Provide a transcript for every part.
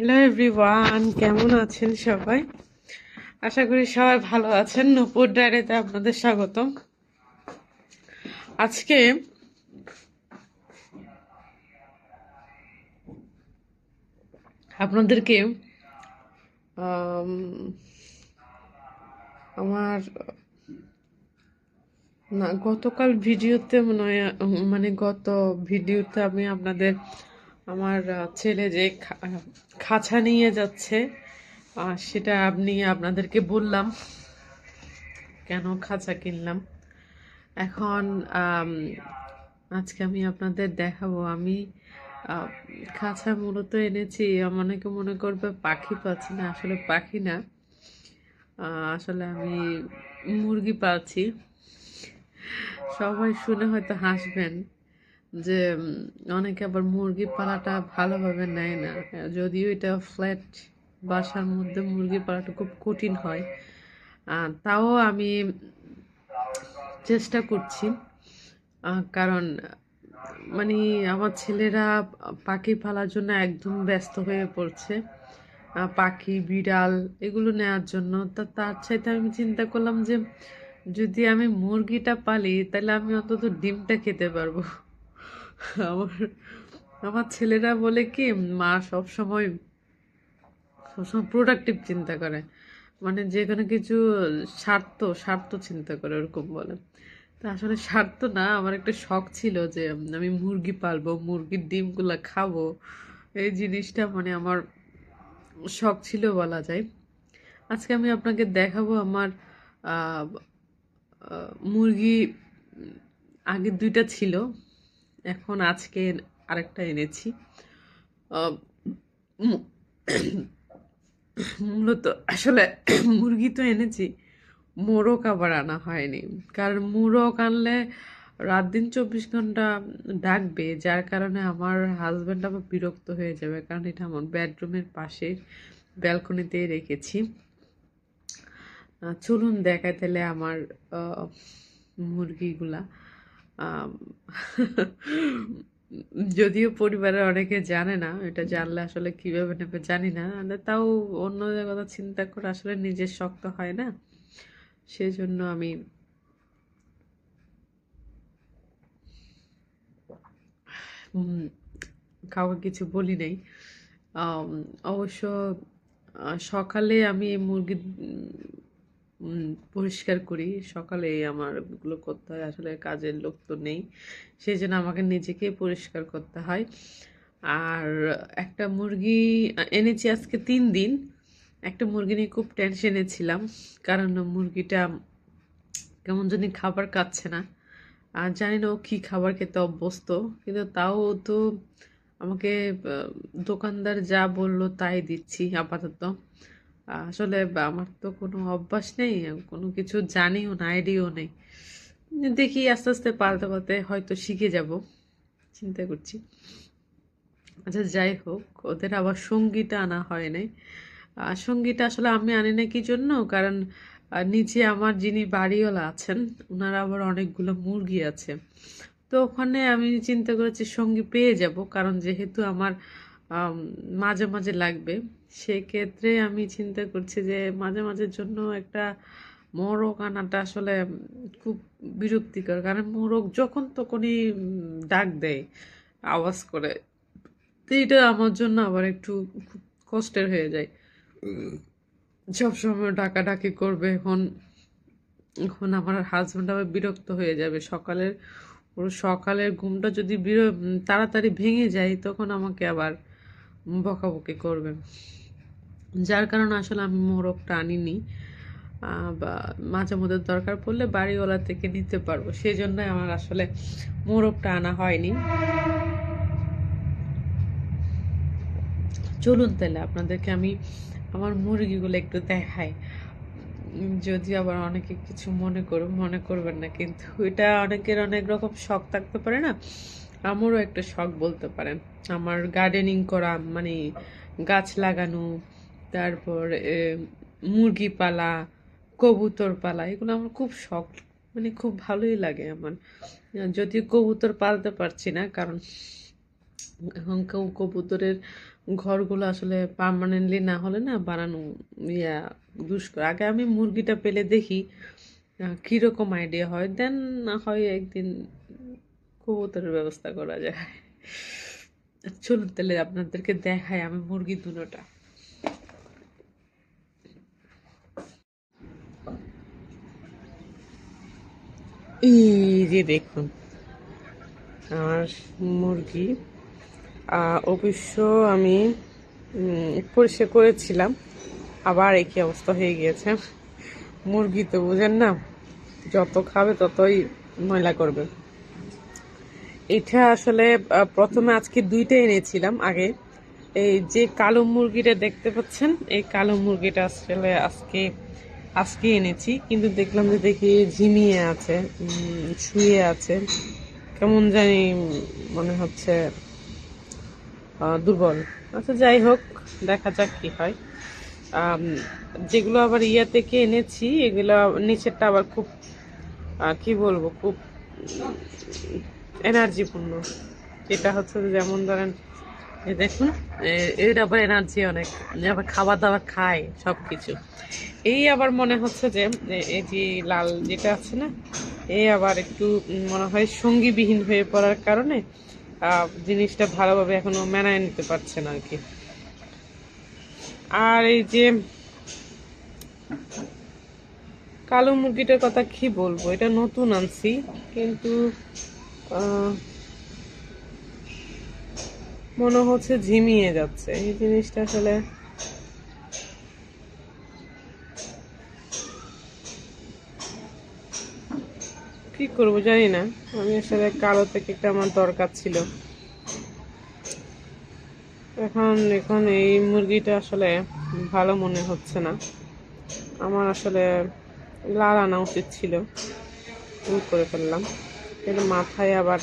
Hello everyone, কেমন আছেন সবাই? আশা করি সবাই ভালো আছেন। নূপুর ডায়েরিতে আপনাদের স্বাগতম। আজকে আপনাদেরকে আম, আমার না গতকাল ভিডিওতে মনে হয় মানে গত ভিডিওতে আমি আপনাদের আমার ছেলে যে খাঁচা নিয়ে যাচ্ছে সেটা আপনাদেরকে বললাম কেন খাঁচা কিনলাম। এখন আজকে আমি আপনাদের দেখাবো আমি আহ, খাঁচা মূলত এনেছি। অনেকে মনে করবে পাখি পাচ্ছি না, আসলে পাখি না, আসলে আমি মুরগি পালছি। সবাই শুনে হয়তো হাসবেন যে অনেকে আবার মুরগি পালাটা ভালোভাবে নেয় না, যদিও এটা ফ্ল্যাট বাসার মধ্যে মুরগি পালাটা খুব কঠিন হয়। তাও আমি চেষ্টা করছি, কারণ মানে আমার ছেলেরা পাখি পালার জন্য একদম ব্যস্ত হয়ে পড়ছে। পাখি বিড়াল এগুলো নেওয়ার জন্য তার চাইতে আমি চিন্তা করলাম যে যদি আমি মুরগিটা পালি তাহলে আমি অন্তত ডিমটা খেতে পারবো। আমার আমার ছেলেরা বলে কি, মা সবসময় সবসময় প্রোডাক্টিভ চিন্তা করে, মানে যে কোনো কিছু স্বার্থ স্বার্থ চিন্তা করে ওরকম বলে। তা আসলে স্বার্থ না, আমার একটা শখ ছিল যে আমি মুরগি পালবো, মুরগির ডিমগুলা খাবো। এই জিনিসটা মানে আমার শখ ছিল বলা যায়। আজকে আমি আপনাকে দেখাবো আমার আহ, মুরগি আগে দুইটা ছিল, এখন আজকে আরেকটা এনেছি। আহ, মু- মূলত আসলে মুরগি তো এনেছি, মোরগ আবার আনা হয়নি। কারণ মোরগ আনলে রাত দিন 24 ঘন্টা ডাকবে, যার কারণে আমার হাজব্যান্ড আবার বিরক্ত হয়ে যাবে, কারণ এটা আমার বেডরুমের পাশে ব্যালকনিতেই রেখেছি। চলুন দেখাই তাহলে আমার মুরগিগুলা। আম, যদিও পরিবারের অনেকে জানে না, এটা জানলে আসলে কিভাবে নেবে জানি না, তাও অন্য কথা চিন্তা করে আসলে নিজের শক্ত হয় না, সেজন্য আমি কাউকে কিছু বলি নাই। আম, অবশ্য সকালে আমি মুরগি পরিষ্কার করি, সকালে আমার এগুলো করতে হয়, আসলে কাজের লোক তো নেই, সেই জন্য আমাকে নিজেকেই পরিষ্কার করতে হয়। আর একটা মুরগি এনেছি আজকে 3 দিন। একটা মুরগি নিয়ে খুব টেনশনে ছিলাম, কারণ মুরগিটা কেমন জানি খাবার খাচ্ছে না। আর জানি না ও কী খাবার খেতে অভ্যস্ত, কিন্তু তাও তো আমাকে দোকানদার যা বললো তাই দিচ্ছি আপাতত। আসলে আমার তো কোনো অভ্যাস নেই, কোনো কিছু জানিও না, আইডিয়াও নেই। দেখি আস্তে আস্তে পালতে পালতে হয়তো শিখে যাব, চিন্তা করছি। আচ্ছা যাই হোক, ওদের আবার সঙ্গীটা আনা হয় নাই। সঙ্গীটা আসলে আমি আনি না কি জন্য, কারণ নিচে আমার যিনি বাড়িওয়ালা আছেন ওনারা আবার অনেকগুলো মুরগি আছে, তো ওখানে আমি চিন্তা করেছি সঙ্গী পেয়ে যাব, কারণ যেহেতু আমার আম, মাঝে মাঝে লাগবে, সেক্ষেত্রে আমি চিন্তা করছি যে মাঝে মাঝের জন্য একটা মোরগ আনাটা আসলে খুব বিরক্তিকর, কারণ মোরগ যখন তখনই ডাক দেয়, আওয়াজ করে। তো এটা আমার জন্য আবার একটু খুব কষ্টের হয়ে যায়, সবসময় ডাকাডাকি করবে। এখন এখন আমার হাজব্যান্ড আবার বিরক্ত হয়ে যাবে, ওর সকালের ঘুমটা যদি তাড়াতাড়ি ভেঙে যায় তখন আমাকে আবার বকাবকি করবে, যার কারণে আসলে আমি মোরগটা আনিনি। বা মাঝে মধ্যে দরকার পড়লে বাড়িওয়ালা থেকে নিতে পারবো, সেই জন্যই আমার আসলে মোরগটা আনা হয়নি। চলুন তাহলে আপনাদেরকে আমি আমার মুরগিগুলো একটু দেখাই। যদি আবার অনেকে কিছু মনে করবেন না, কিন্তু এটা অনেকের অনেক রকম শখ থাকতে পারে না, আমারও একটা শখ বলতে পারেন। আমার গার্ডেনিং করা, মানে গাছ লাগানো, তারপর মুরগি পালা, কবুতর পালা, এগুলো আমার খুব শখ, মানে খুব ভালোই লাগে আমার। যদিও কবুতর পালতে পারছি না, কারণ এখন কবুতরের ঘরগুলো আসলে পার্মানেন্টলি না হলে না বানানো ইয়া দুষ্কর। আগে আমি মুরগিটা পেলে দেখি কীরকম আইডিয়া হয়, দেন না হয় একদিন কবুতরের ব্যবস্থা করা যায়। চলুন তাহলে আপনাদেরকে দেখাই আমি মুরগি দুটোটা। এই যে দেখুন আমার মুরগি, অবশ্য আমি পরিষ্কার করেছিলাম, আবার একই অবস্থা হয়ে গিয়েছে। মুরগি তো বুঝেন না, যত খাবে ততই ময়লা করবে। এটা আসলে প্রথমে আজকে দুইটা এনেছিলাম আগে। এই যে কালো মুরগিটা দেখতে পাচ্ছেন, এই কালো মুরগিটা আসলে আজকে এনেছি, কিন্তু দেখলাম যে দেখি ঝিমিয়ে আছে, শুয়ে আছে, কেমন জানি মনে হচ্ছে দুর্বল। আচ্ছা যাই হোক, দেখা যাক কি হয়। যেগুলো আবার ইয়া থেকে এনেছি এগুলো নিচেরটা আবার খুব কি বলবো, খুব এনার্জিপূর্ণ। এটা হচ্ছে যেমন ধরেন এই দেখুন, এর আবার এনার্জি অনেক, আবার খাবার দাবার খায় সব কিছু। এই আবার মনে হচ্ছে যে এই যে লাল যেটা আছে না, এই আবার একটু মনে হয় সঙ্গীবিহীন হয়ে পড়ার কারণে জিনিসটা ভালোভাবে এখনো মানায় নিতে পারছে না আর কি। আর এই যে কালো মুরগিটার কথা কি বলবো, এটা নতুন আনছি, কিন্তু মনে হচ্ছে ঝিমিয়ে যাচ্ছে এই জিনিসটা। আসলে কি করবো জানি না, আমি আসলে কালো থেকে একটা আমার দরকার ছিল। এখন এখন এই মুরগিটা আসলে ভালো মনে হচ্ছে না আমার, আসলে লাল আনা উচিত ছিল, ভুল করে ফেললাম। কিন্তু মাথায় আবার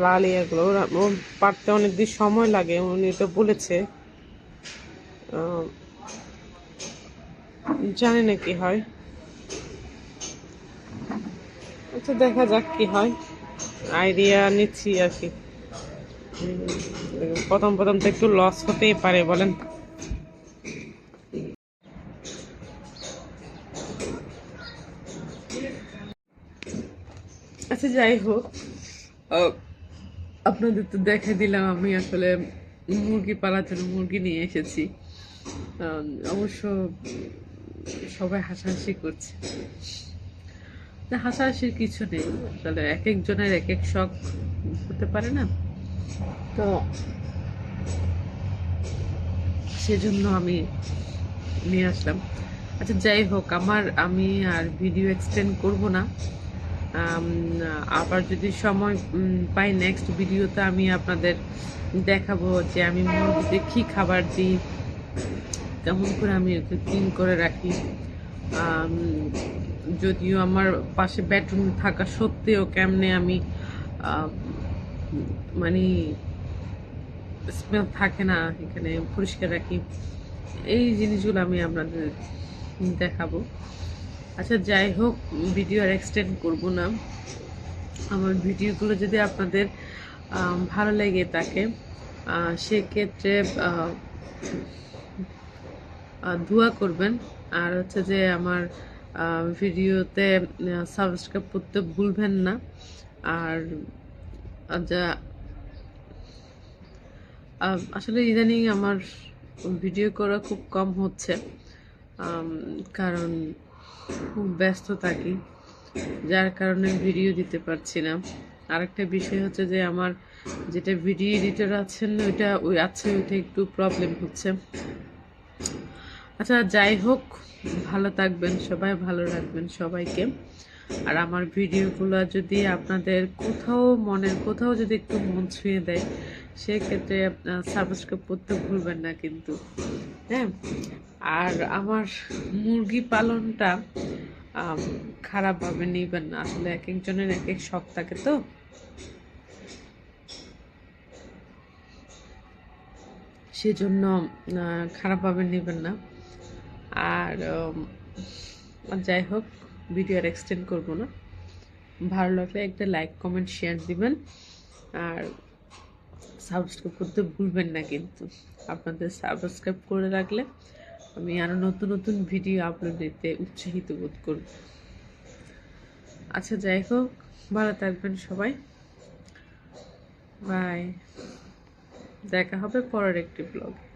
লাল ইয়েগুলো ও পারতে অনেকদিন সময় লাগে, উনি তো বলেছে, জানি না কি হয়। আচ্ছা দেখা যাক কি হয়, আইডিয়া নিচ্ছি আর কি। প্রথম প্রথম তো একটু লস হতেই পারে বলেন। আচ্ছা যাই হোক, আপনাদের তো দেখে দিলাম আমি আসলে মুরগি পালার জন্য মুরগি নিয়ে এসেছি। অবশ্য সবাই হাসাহাসি করছে, না হাসাহাসির কিছু নেই, আসলে এক একজনের এক এক শখ হতে পারে না, তো সেজন্য আমি নিয়ে আসলাম। আচ্ছা যাই হোক, আমি আর ভিডিও এক্সটেন্ড করব না। আবার যদি সময় পাই নেক্সট ভিডিওতে আমি আপনাদের দেখাবো যে আমি মুরগিতে কী খাবার দিই, কেমন করে আমি ওকে ক্লিন করে রাখি। যদিও আমার পাশে বেডরুম থাকা সত্ত্বেও কেমনে আমি মানে স্মেল থাকে না এখানে পরিষ্কার রাখি, এই জিনিসগুলো আমি আপনাদের দেখাবো। আচ্ছা যাই হোক, ভিডিও আর এক্সটেন্ড করবো না। আমার ভিডিওগুলো যদি আপনাদের ভালো লেগে থাকে সেক্ষেত্রে দোয়া করবেন। আর হচ্ছে যে আমার ভিডিওতে সাবস্ক্রাইব করতে ভুলবেন না। আর যা আসলে ইদানিং আমার ভিডিও করা খুব কম হচ্ছে, কারণ খুব ব্যস্ত থাকি, যার কারণে ভিডিও দিতে পারছি না। আরেকটা বিষয় হচ্ছে যে আমার যেটা ভিডিও এডিটর আছেন ওইটা একটু প্রবলেম হচ্ছে। আচ্ছা যাই হোক, ভালো থাকবেন সবাই, ভালো রাখবেন সবাইকে। আর আমার ভিডিওগুলো যদি আপনাদের মনের কোথাও যদি একটু মন ছুঁয়ে দেয় সেক্ষেত্রে সাবস্ক্রাইব করতে ভুলবেন না কিন্তু, হ্যাঁ। আর আমার মুরগি পালনটা খারাপভাবে নেবেন না, আসলে এক একজনের এক এক শখ থাকে, তো সেজন্য খারাপভাবে নেবেন না। আর যাই হোক, ভিডিও আর এক্সটেন্ড করবো না, ভালো লাগলে একটা লাইক কমেন্ট শেয়ার দিবেন, আর সাবস্ক্রাইব করতে ভুলবেন না কিন্তু। আপনাদের সাবস্ক্রাইব করে রাখলে আমি আরও নতুন নতুন ভিডিও আপলোড দিতে উৎসাহিত বোধ করব। আচ্ছা, যাই হোক, ভালো থাকবেন সবাই। বাই। দেখা হবে পরের একটি ব্লগে।